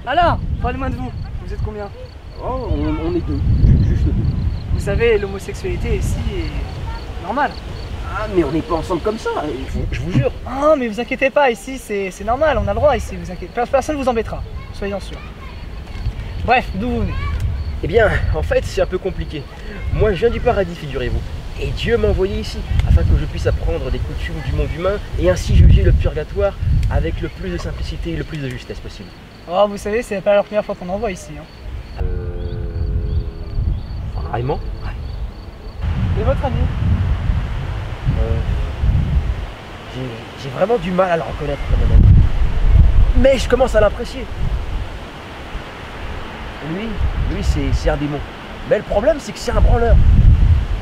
Alors, parlez-moi de vous. Vous êtes combien? Oh, on est deux, juste deux. Vous savez, l'homosexualité ici est normale. Ah, mais on n'est pas ensemble comme ça, je vous jure. Ah, mais vous inquiétez pas, ici c'est normal, on a le droit ici, vous inquiétez. Personne ne vous embêtera, soyez-en sûrs. Bref, d'où vous venez? Eh bien, en fait, c'est un peu compliqué. Moi, je viens du paradis, figurez-vous. Et Dieu m'a envoyé ici, afin que je puisse apprendre des coutumes du monde humain et ainsi juger le purgatoire avec le plus de simplicité et le plus de justesse possible. Oh, vous savez, c'est pas la première fois qu'on en voit ici. Hein. Vraiment? Et votre ami? J'ai vraiment du mal à le reconnaître comme un ami. Mais je commence à l'apprécier. Lui c'est un démon. Mais le problème, c'est que c'est un branleur.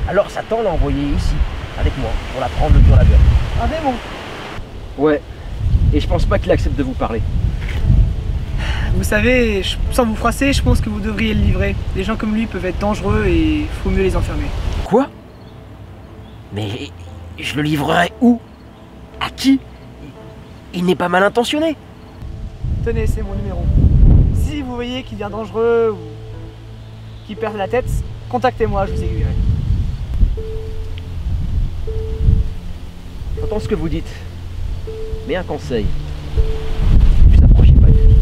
Alors Satan l'a envoyé ici, avec moi, pour l'apprendre le dur labeur. Un démon? Ouais. Et je pense pas qu'il accepte de vous parler. Vous savez, sans vous froisser, je pense que vous devriez le livrer. Les gens comme lui peuvent être dangereux et il faut mieux les enfermer. Quoi? Mais je le livrerai où? À qui? Il n'est pas mal intentionné. Tenez, c'est mon numéro. Si vous voyez qu'il devient dangereux ou qu'il perd la tête, contactez-moi, je vous aiguillerai. J'entends ce que vous dites. Mais un conseil. Ne vous approchez pas de lui.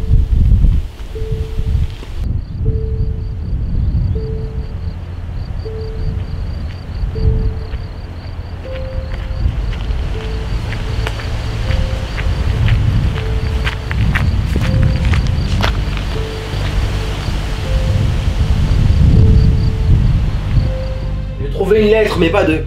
J'ai trouvé une lettre, mais pas deux.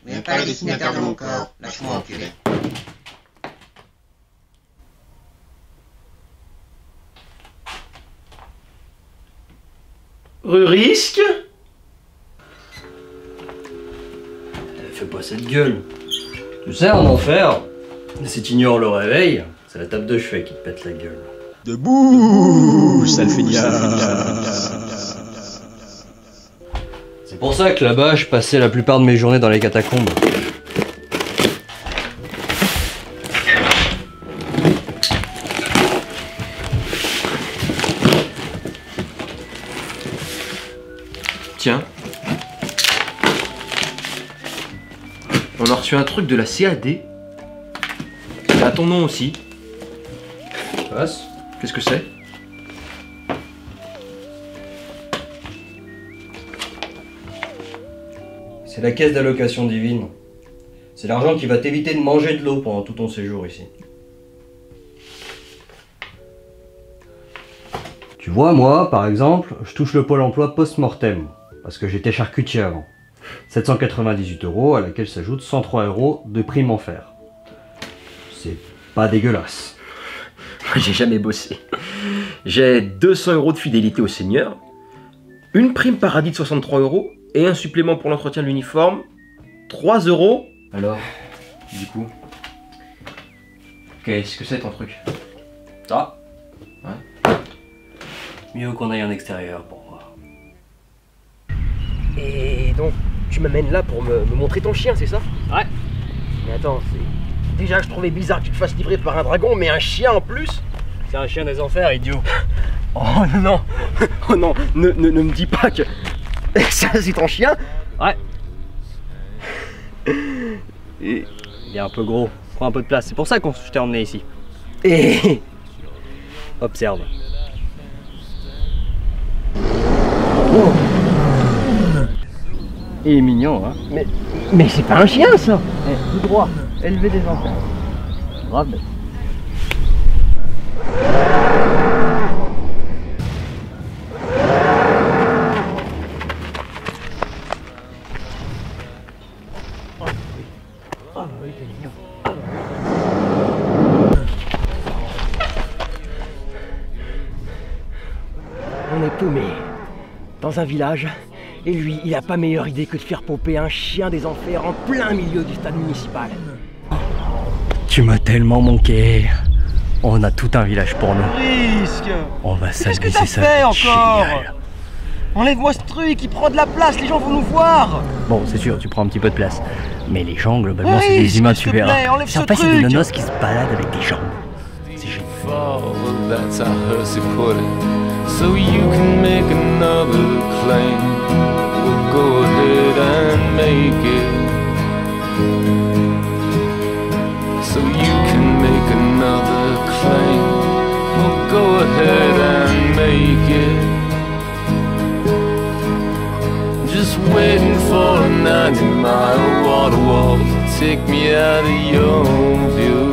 N'aime pas le destinataire de mon corps, lâche-moi enculé. Rue Risque? Fais pas cette gueule. Tu sais, en enfer, si tu ignores le réveil, c'est la table de chevet qui te pète la gueule. Debout, Salfédia. C'est pour ça que là-bas, je passais la plupart de mes journées dans les catacombes. Tiens. On a reçu un truc de la CAD. C'est à ton nom aussi. Passe. Qu'est-ce que c'est? C'est la caisse d'allocation divine. C'est l'argent qui va t'éviter de manger de l'eau pendant tout ton séjour ici. Tu vois, moi, par exemple, je touche le pôle emploi post-mortem, parce que j'étais charcutier avant. 798 € à laquelle s'ajoute 103 € de prime en fer. C'est pas dégueulasse. J'ai jamais bossé. J'ai 200 € de fidélité au Seigneur, une prime paradis de 63 € et un supplément pour l'entretien de l'uniforme, 3 €. Alors, du coup, qu'est-ce que c'est ton truc? Ça? Ouais. Mieux qu'on aille en extérieur pour voir. Et donc, tu m'amènes là pour me montrer ton chien, c'est ça? Ouais. Mais attends, c'est... Déjà, je trouvais bizarre que tu te fasses livrer par un dragon, mais un chien en plus? C'est un chien des enfers, idiot. Oh non, oh non, ne me dis pas que ça c'est ton chien. Ouais. Et, Il est un peu gros. Prends un peu de place. C'est pour ça que je t'ai emmené ici. et... Observe. Oh. Il est mignon, hein. Mais c'est pas un chien ça. Tout droit, élevé des enfants. Grave bête. paumé dans un village et lui, il a pas meilleure idée que de faire pomper un chien des enfers en plein milieu du stade municipal. Tu m'as tellement manqué. On a tout un village pour nous. Risque. On va Qu'est-ce que s'amuser, t'as ça fait va être encore? génial. Enlève-moi ce truc, il prend de la place, les gens vont nous voir. Bon, c'est sûr, tu prends un petit peu de place. Mais les gens, globalement, Oui, c'est des humains, s'il tu te plaît, verras. enlève ce C'est c'est des truc. nonos qui se baladent avec des jambes. C'est génial. Fall, that's how Hersey put it. So you can make another claim. We'll go ahead and make it. So you can make another claim. We'll go ahead and make it. Just waiting for a 90-mile water wall to take me out of your view.